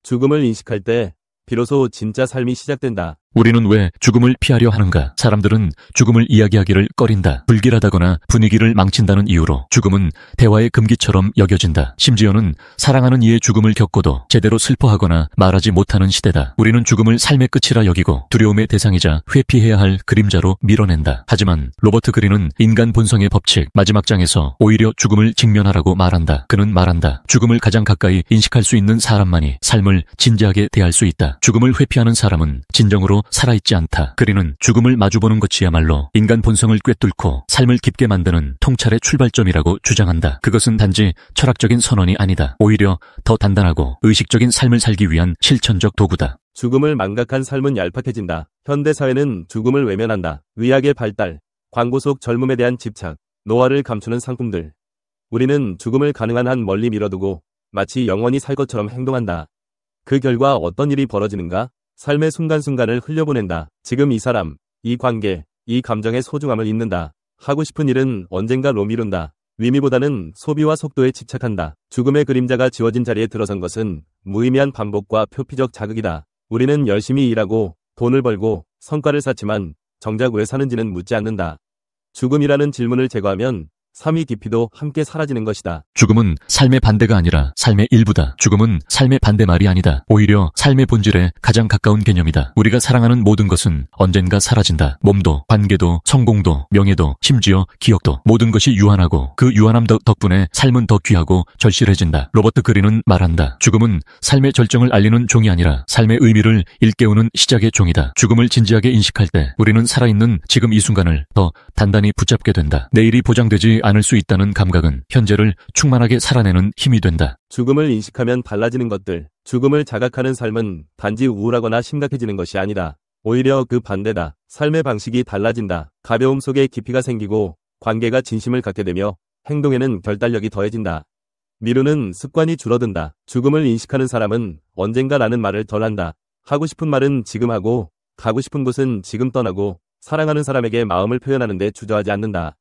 죽음을 인식할 때 비로소 진짜 삶이 시작된다. 우리는 왜 죽음을 피하려 하는가? 사람들은 죽음을 이야기하기를 꺼린다. 불길하다거나 분위기를 망친다는 이유로 죽음은 대화의 금기처럼 여겨진다. 심지어는 사랑하는 이의 죽음을 겪고도 제대로 슬퍼하거나 말하지 못하는 시대다. 우리는 죽음을 삶의 끝이라 여기고 두려움의 대상이자 회피해야 할 그림자로 밀어낸다. 하지만 로버트 그린은 인간 본성의 법칙 마지막 장에서 오히려 죽음을 직면하라고 말한다. 그는 말한다. 죽음을 가장 가까이 인식할 수 있는 사람만이 삶을 진지하게 대할 수 있다. 죽음을 회피하는 사람은 진정으로 살아있지 않다. 그린은 죽음을 마주보는 것이야말로 인간 본성을 꿰뚫고 삶을 깊게 만드는 통찰의 출발점이라고 주장한다. 그것은 단지 철학적인 선언이 아니다. 오히려 더 단단하고 의식적인 삶을 살기 위한 실천적 도구다. 죽음을 망각한 삶은 얄팍해진다. 현대사회는 죽음을 외면한다. 의학의 발달, 광고 속 젊음에 대한 집착, 노화를 감추는 상품들. 우리는 죽음을 가능한 한 멀리 밀어두고 마치 영원히 살 것처럼 행동한다. 그 결과 어떤 일이 벌어지는가? 삶의 순간순간을 흘려보낸다. 지금 이 사람, 이 관계, 이 감정의 소중함을 잊는다. 하고 싶은 일은 언젠가로 미룬다. 의미보다는 소비와 속도에 집착한다. 죽음의 그림자가 지워진 자리에 들어선 것은 무의미한 반복과 표피적 자극이다. 우리는 열심히 일하고 돈을 벌고 성과를 쌓지만 정작 왜 사는지는 묻지 않는다. 죽음이라는 질문을 제거하면 삶의 깊이도 함께 사라지는 것이다. 죽음은 삶의 반대가 아니라 삶의 일부다. 죽음은 삶의 반대말이 아니다. 오히려 삶의 본질에 가장 가까운 개념이다. 우리가 사랑하는 모든 것은 언젠가 사라진다. 몸도, 관계도, 성공도, 명예도, 심지어 기억도 모든 것이 유한하고 그 유한함 덕분에 삶은 더 귀하고 절실해진다. 로버트 그린은 말한다. 죽음은 삶의 절정을 알리는 종이 아니라 삶의 의미를 일깨우는 시작의 종이다. 죽음을 진지하게 인식할 때 우리는 살아있는 지금 이 순간을 더 단단히 붙잡게 된다. 내일이 보장되지 않을 수 있다는 감각은 현재를 충만하게 살아내는 힘이 된다. 죽음을 인식하면 달라지는 것들. 죽음을 자각하는 삶은 단지 우울하거나 심각해지는 것이 아니다. 오히려 그 반대다. 삶의 방식이 달라진다. 가벼움 속에 깊이가 생기고 관계가 진심을 갖게 되며 행동에는 결단력이 더해진다. 미루는 습관이 줄어든다. 죽음을 인식하는 사람은 언젠가 라는 말을 덜 한다. 하고 싶은 말은 지금 하고 가고 싶은 곳은 지금 떠나고 사랑하는 사람에게 마음을 표현하는 데 주저하지 않는다.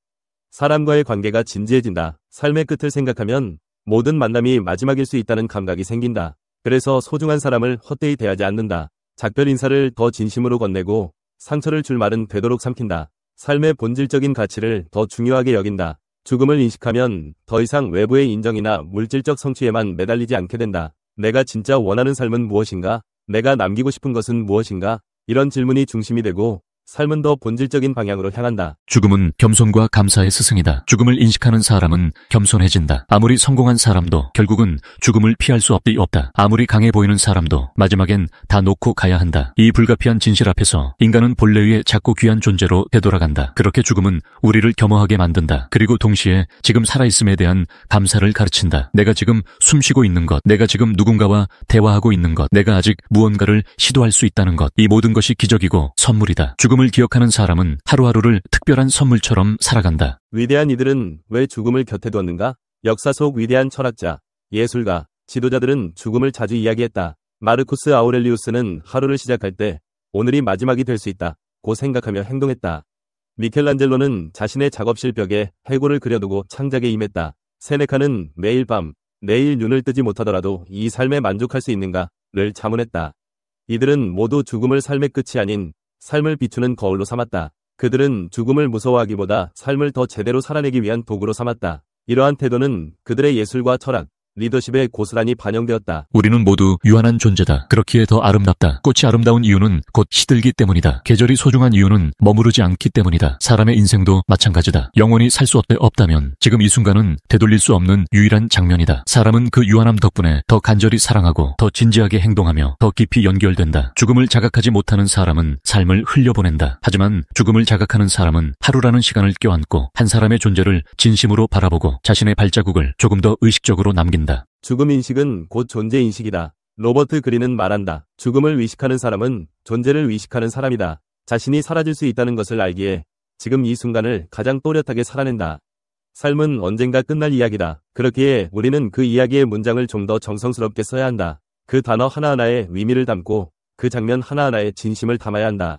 사람과의 관계가 진지해진다. 삶의 끝을 생각하면 모든 만남이 마지막일 수 있다는 감각이 생긴다. 그래서 소중한 사람을 헛되이 대하지 않는다. 작별 인사를 더 진심으로 건네고 상처를 줄 말은 되도록 삼킨다. 삶의 본질적인 가치를 더 중요하게 여긴다. 죽음을 인식하면 더 이상 외부의 인정이나 물질적 성취에만 매달리지 않게 된다. 내가 진짜 원하는 삶은 무엇인가? 내가 남기고 싶은 것은 무엇인가? 이런 질문이 중심이 되고 삶은 더 본질적인 방향으로 향한다. 죽음은 겸손과 감사의 스승이다. 죽음을 인식하는 사람은 겸손해진다. 아무리 성공한 사람도 결국은 죽음을 피할 수 없다. 아무리 강해 보이는 사람도 마지막엔 다 놓고 가야 한다. 이 불가피한 진실 앞에서 인간은 본래의 작고 귀한 존재로 되돌아간다. 그렇게 죽음은 우리를 겸허하게 만든다. 그리고 동시에 지금 살아있음에 대한 감사를 가르친다. 내가 지금 숨쉬고 있는 것, 내가 지금 누군가와 대화하고 있는 것, 내가 아직 무언가를 시도할 수 있다는 것, 이 모든 것이 기적이고 선물이다. 죽음을 기억하는 사람은 하루하루를 특별한 선물처럼 살아간다. 위대한 이들은 왜 죽음을 곁에 두었는가? 역사 속 위대한 철학자, 예술가, 지도자들은 죽음을 자주 이야기했다. 마르쿠스 아우렐리우스는 하루를 시작할 때 오늘이 마지막이 될 수 있다 고 생각하며 행동했다. 미켈란젤로는 자신의 작업실 벽에 해골을 그려두고 창작에 임했다. 세네카는 매일 밤 내일 눈을 뜨지 못하더라도 이 삶에 만족할 수 있는가를 자문했다. 이들은 모두 죽음을 삶의 끝이 아닌 삶을 비추는 거울로 삼았다. 그들은 죽음을 무서워하기보다 삶을 더 제대로 살아내기 위한 도구로 삼았다. 이러한 태도는 그들의 예술과 철학, 리더십에 고스란히 반영되었다. 우리는 모두 유한한 존재다. 그렇기에 더 아름답다. 꽃이 아름다운 이유는 곧 시들기 때문이다. 계절이 소중한 이유는 머무르지 않기 때문이다. 사람의 인생도 마찬가지다. 영원히 살 수 없다면 지금 이 순간은 되돌릴 수 없는 유일한 장면이다. 사람은 그 유한함 덕분에 더 간절히 사랑하고 더 진지하게 행동하며 더 깊이 연결된다. 죽음을 자각하지 못하는 사람은 삶을 흘려보낸다. 하지만 죽음을 자각하는 사람은 하루라는 시간을 껴안고 한 사람의 존재를 진심으로 바라보고 자신의 발자국을 조금 더 의식적으로 남긴다. 죽음 인식은 곧 존재 인식이다. 로버트 그린은 말한다. 죽음을 의식하는 사람은 존재를 의식하는 사람이다. 자신이 사라질 수 있다는 것을 알기에 지금 이 순간을 가장 또렷하게 살아낸다. 삶은 언젠가 끝날 이야기다. 그렇기에 우리는 그 이야기의 문장을 좀 더 정성스럽게 써야 한다. 그 단어 하나하나에 의미를 담고 그 장면 하나하나에 진심을 담아야 한다.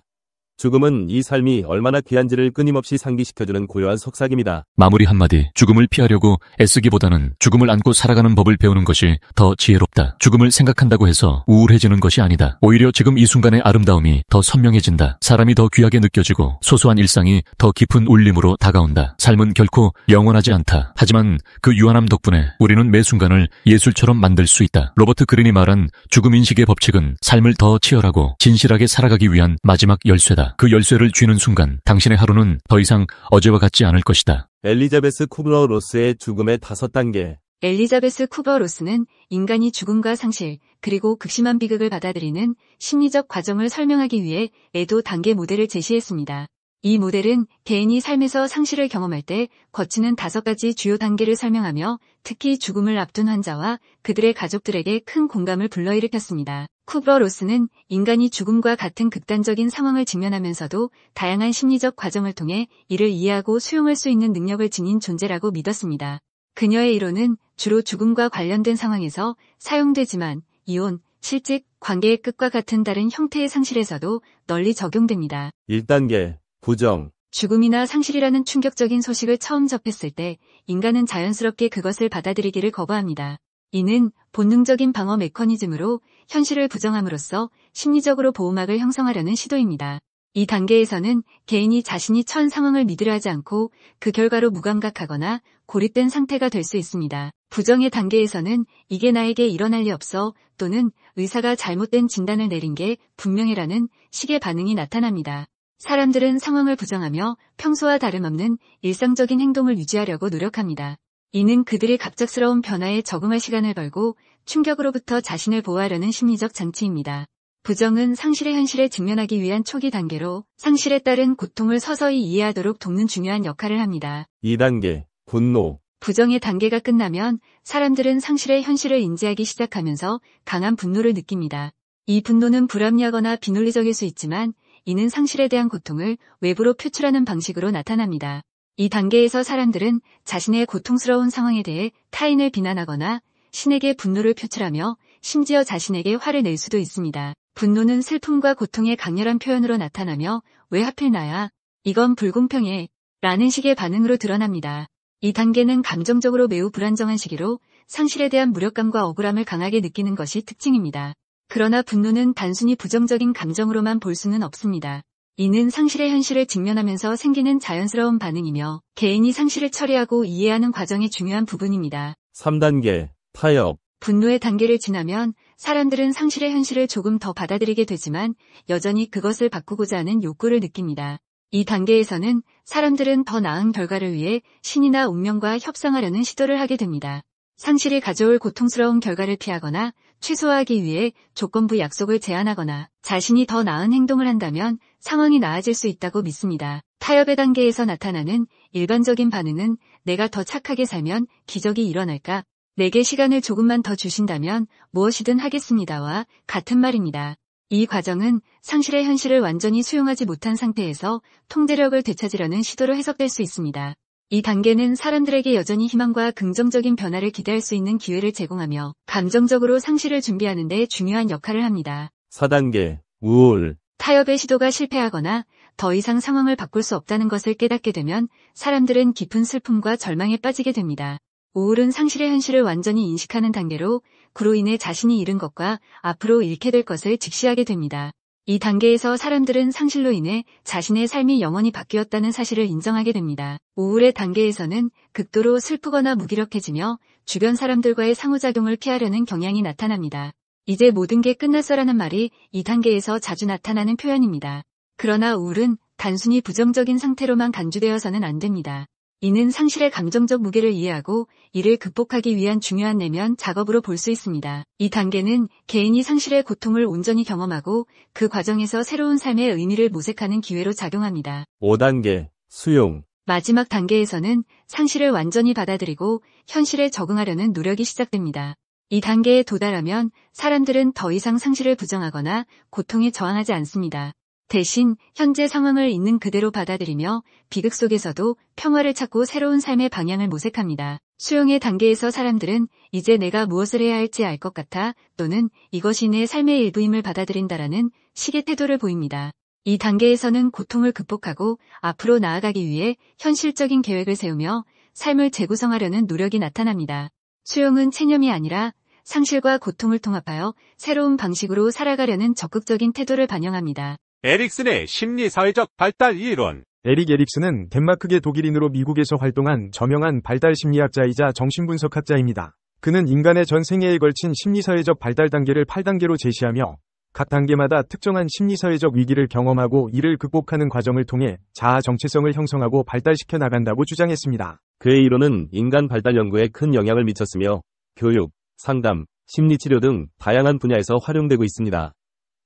죽음은 이 삶이 얼마나 귀한지를 끊임없이 상기시켜주는 고요한 속삭임이다. 마무리 한마디. 죽음을 피하려고 애쓰기보다는 죽음을 안고 살아가는 법을 배우는 것이 더 지혜롭다. 죽음을 생각한다고 해서 우울해지는 것이 아니다. 오히려 지금 이 순간의 아름다움이 더 선명해진다. 사람이 더 귀하게 느껴지고 소소한 일상이 더 깊은 울림으로 다가온다. 삶은 결코 영원하지 않다. 하지만 그 유한함 덕분에 우리는 매 순간을 예술처럼 만들 수 있다. 로버트 그린이 말한 죽음 인식의 법칙은 삶을 더 치열하고 진실하게 살아가기 위한 마지막 열쇠다. 그 열쇠를 쥐는 순간 당신의 하루는 더 이상 어제와 같지 않을 것이다. 엘리자베스 쿠블러-로스의 죽음의 5단계. 엘리자베스 쿠버-로스는 인간이 죽음과 상실, 그리고 극심한 비극을 받아들이는 심리적 과정을 설명하기 위해 애도 단계 모델을 제시했습니다. 이 모델은 개인이 삶에서 상실을 경험할 때 거치는 5가지 주요 단계를 설명하며 특히 죽음을 앞둔 환자와 그들의 가족들에게 큰 공감을 불러일으켰습니다. 쿠브러-로스는 인간이 죽음과 같은 극단적인 상황을 직면하면서도 다양한 심리적 과정을 통해 이를 이해하고 수용할 수 있는 능력을 지닌 존재라고 믿었습니다. 그녀의 이론은 주로 죽음과 관련된 상황에서 사용되지만 이혼, 실직, 관계의 끝과 같은 다른 형태의 상실에서도 널리 적용됩니다. 1단계. 부정. 죽음이나 상실이라는 충격적인 소식을 처음 접했을 때 인간은 자연스럽게 그것을 받아들이기를 거부합니다. 이는 본능적인 방어 메커니즘으로 현실을 부정함으로써 심리적으로 보호막을 형성하려는 시도입니다. 이 단계에서는 개인이 자신이 처한 상황을 믿으려 하지 않고 그 결과로 무감각하거나 고립된 상태가 될 수 있습니다. 부정의 단계에서는 이게 나에게 일어날 리 없어 또는 의사가 잘못된 진단을 내린 게 분명해라는 식의 반응이 나타납니다. 사람들은 상황을 부정하며 평소와 다름없는 일상적인 행동을 유지하려고 노력합니다. 이는 그들이 갑작스러운 변화에 적응할 시간을 벌고 충격으로부터 자신을 보호하려는 심리적 장치입니다. 부정은 상실의 현실에 직면하기 위한 초기 단계로 상실에 따른 고통을 서서히 이해하도록 돕는 중요한 역할을 합니다. 2단계. 분노. 부정의 단계가 끝나면 사람들은 상실의 현실을 인지하기 시작하면서 강한 분노를 느낍니다. 이 분노는 불합리하거나 비논리적일 수 있지만 이는 상실에 대한 고통을 외부로 표출하는 방식으로 나타납니다. 이 단계에서 사람들은 자신의 고통스러운 상황에 대해 타인을 비난하거나 신에게 분노를 표출하며 심지어 자신에게 화를 낼 수도 있습니다. 분노는 슬픔과 고통의 강렬한 표현으로 나타나며 왜 하필 나야? 이건 불공평해. 라는 식의 반응으로 드러납니다. 이 단계는 감정적으로 매우 불안정한 시기로 상실에 대한 무력감과 억울함을 강하게 느끼는 것이 특징입니다. 그러나 분노는 단순히 부정적인 감정으로만 볼 수는 없습니다. 이는 상실의 현실을 직면하면서 생기는 자연스러운 반응이며 개인이 상실을 처리하고 이해하는 과정의 중요한 부분입니다. 3단계. 타협. 분노의 단계를 지나면 사람들은 상실의 현실을 조금 더 받아들이게 되지만 여전히 그것을 바꾸고자 하는 욕구를 느낍니다. 이 단계에서는 사람들은 더 나은 결과를 위해 신이나 운명과 협상하려는 시도를 하게 됩니다. 상실이 가져올 고통스러운 결과를 피하거나 최소화하기 위해 조건부 약속을 제안하거나 자신이 더 나은 행동을 한다면 상황이 나아질 수 있다고 믿습니다. 타협의 단계에서 나타나는 일반적인 반응은 내가 더 착하게 살면 기적이 일어날까? 내게 시간을 조금만 더 주신다면 무엇이든 하겠습니다와 같은 말입니다. 이 과정은 상실의 현실을 완전히 수용하지 못한 상태에서 통제력을 되찾으려는 시도로 해석될 수 있습니다. 이 단계는 사람들에게 여전히 희망과 긍정적인 변화를 기대할 수 있는 기회를 제공하며 감정적으로 상실을 준비하는 데 중요한 역할을 합니다. 4단계. 우울. 타협의 시도가 실패하거나 더 이상 상황을 바꿀 수 없다는 것을 깨닫게 되면 사람들은 깊은 슬픔과 절망에 빠지게 됩니다. 우울은 상실의 현실을 완전히 인식하는 단계로 그로 인해 자신이 잃은 것과 앞으로 잃게 될 것을 직시하게 됩니다. 이 단계에서 사람들은 상실로 인해 자신의 삶이 영원히 바뀌었다는 사실을 인정하게 됩니다. 우울의 단계에서는 극도로 슬프거나 무기력해지며 주변 사람들과의 상호작용을 피하려는 경향이 나타납니다. 이제 모든 게 끝났어라는 말이 이 단계에서 자주 나타나는 표현입니다. 그러나 우울은 단순히 부정적인 상태로만 간주되어서는 안 됩니다. 이는 상실의 감정적 무게를 이해하고 이를 극복하기 위한 중요한 내면 작업으로 볼 수 있습니다. 이 단계는 개인이 상실의 고통을 온전히 경험하고 그 과정에서 새로운 삶의 의미를 모색하는 기회로 작용합니다. 5단계. 수용. 마지막 단계에서는 상실을 완전히 받아들이고 현실에 적응하려는 노력이 시작됩니다. 이 단계에 도달하면 사람들은 더 이상 상실을 부정하거나 고통에 저항하지 않습니다. 대신 현재 상황을 있는 그대로 받아들이며 비극 속에서도 평화를 찾고 새로운 삶의 방향을 모색합니다. 수용의 단계에서 사람들은 이제 내가 무엇을 해야 할지 알 것 같아 또는 이것이 내 삶의 일부임을 받아들인다라는 식의 태도를 보입니다. 이 단계에서는 고통을 극복하고 앞으로 나아가기 위해 현실적인 계획을 세우며 삶을 재구성하려는 노력이 나타납니다. 수용은 체념이 아니라 상실과 고통을 통합하여 새로운 방식으로 살아가려는 적극적인 태도를 반영합니다. 에릭슨의 심리사회적 발달 이론. 에릭 에릭슨은 덴마크계 독일인으로 미국에서 활동한 저명한 발달 심리학자이자 정신분석학자입니다. 그는 인간의 전 생애에 걸친 심리사회적 발달 단계를 8단계로 제시하며 각 단계마다 특정한 심리사회적 위기를 경험하고 이를 극복하는 과정을 통해 자아 정체성을 형성하고 발달시켜 나간다고 주장했습니다. 그의 이론은 인간 발달 연구에 큰 영향을 미쳤으며 교육, 상담, 심리치료 등 다양한 분야에서 활용되고 있습니다.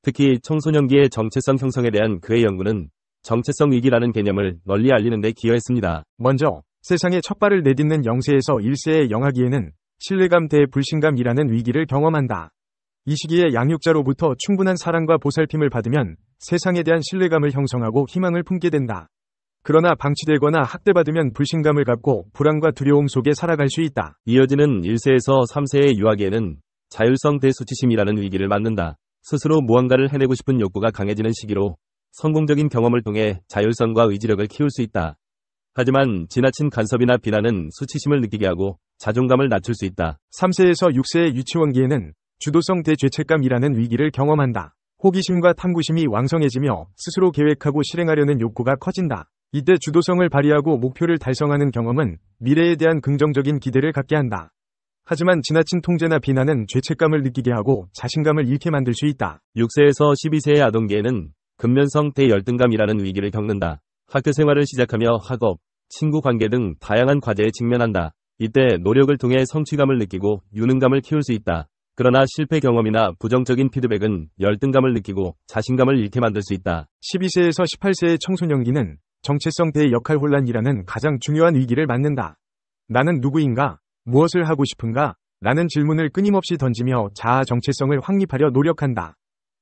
특히 청소년기의 정체성 형성에 대한 그의 연구는 정체성 위기라는 개념을 널리 알리는 데 기여했습니다. 먼저 세상에 첫 발을 내딛는 0세에서 1세의 영아기에는 신뢰감 대 불신감이라는 위기를 경험한다. 이 시기에 양육자로부터 충분한 사랑과 보살핌을 받으면 세상에 대한 신뢰감을 형성하고 희망을 품게 된다. 그러나 방치되거나 학대받으면 불신감을 갖고 불안과 두려움 속에 살아갈 수 있다. 이어지는 1세에서 3세의 유아기에는 자율성 대수치심이라는 위기를 맞는다. 스스로 무언가를 해내고 싶은 욕구가 강해지는 시기로 성공적인 경험을 통해 자율성과 의지력을 키울 수 있다. 하지만 지나친 간섭이나 비난은 수치심을 느끼게 하고 자존감을 낮출 수 있다. 3세에서 6세의 유치원기에는 주도성 대죄책감이라는 위기를 경험한다. 호기심과 탐구심이 왕성해지며 스스로 계획하고 실행하려는 욕구가 커진다. 이때 주도성을 발휘하고 목표를 달성하는 경험은 미래에 대한 긍정적인 기대를 갖게 한다. 하지만 지나친 통제나 비난은 죄책감을 느끼게 하고 자신감을 잃게 만들 수 있다. 6세에서 12세의 아동기에는 근면성 대열등감이라는 위기를 겪는다. 학교 생활을 시작하며 학업, 친구 관계 등 다양한 과제에 직면한다. 이때 노력을 통해 성취감을 느끼고 유능감을 키울 수 있다. 그러나 실패 경험이나 부정적인 피드백은 열등감을 느끼고 자신감을 잃게 만들 수 있다. 12세에서 18세의 청소년기는 정체성 대역할 혼란이라는 가장 중요한 위기를 맞는다. 나는 누구인가? 무엇을 하고 싶은가? 라는 질문을 끊임없이 던지며 자아 정체성을 확립하려 노력한다.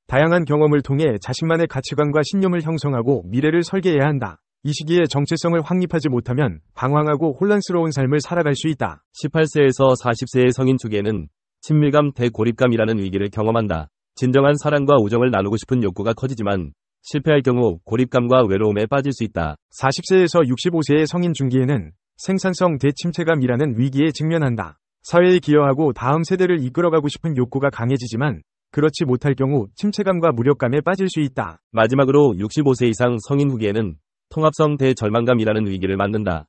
다양한 경험을 통해 자신만의 가치관과 신념을 형성하고 미래를 설계해야 한다. 이 시기에 정체성을 확립하지 못하면 방황하고 혼란스러운 삶을 살아갈 수 있다. 18세에서 40세의 성인 초기에는 친밀감 대고립감이라는 위기를 경험한다. 진정한 사랑과 우정을 나누고 싶은 욕구가 커지지만 실패할 경우 고립감과 외로움에 빠질 수 있다. 40세에서 65세의 성인 중기에는 생산성 대침체감이라는 위기에 직면한다. 사회에 기여하고 다음 세대를 이끌어가고 싶은 욕구가 강해지지만 그렇지 못할 경우 침체감과 무력감에 빠질 수 있다. 마지막으로 65세 이상 성인 후기에는 통합성 대절망감이라는 위기를 맞는다.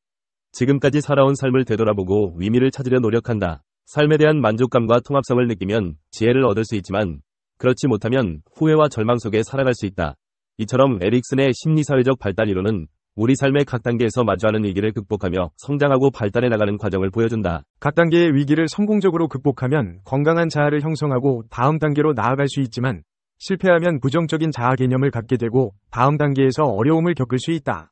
지금까지 살아온 삶을 되돌아보고 의미를 찾으려 노력한다. 삶에 대한 만족감과 통합성을 느끼면 지혜를 얻을 수 있지만 그렇지 못하면 후회와 절망 속에 살아갈 수 있다. 이처럼 에릭슨의 심리사회적 발달 이론은 우리 삶의 각 단계에서 마주하는 위기를 극복하며 성장하고 발달해 나가는 과정을 보여준다. 각 단계의 위기를 성공적으로 극복하면 건강한 자아를 형성하고 다음 단계로 나아갈 수 있지만 실패하면 부정적인 자아 개념을 갖게 되고 다음 단계에서 어려움을 겪을 수 있다.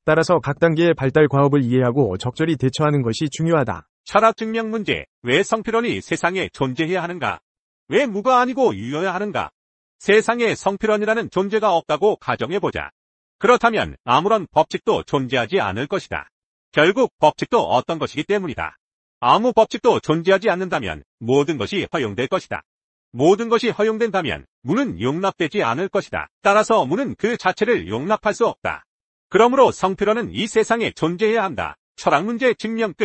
따라서 각 단계의 발달 과업을 이해하고 적절히 대처하는 것이 중요하다. 철학 증명 문제. 왜 성필원이 세상에 존재해야 하는가? 왜 무가 아니고 유여야 하는가? 세상에 성필원이라는 존재가 없다고 가정해보자. 그렇다면 아무런 법칙도 존재하지 않을 것이다. 결국 법칙도 어떤 것이기 때문이다. 아무 법칙도 존재하지 않는다면 모든 것이 허용될 것이다. 모든 것이 허용된다면 무는 용납되지 않을 것이다. 따라서 무는 그 자체를 용납할 수 없다. 그러므로 성필원은 이 세상에 존재해야 한다. 철학 문제 증명 끝.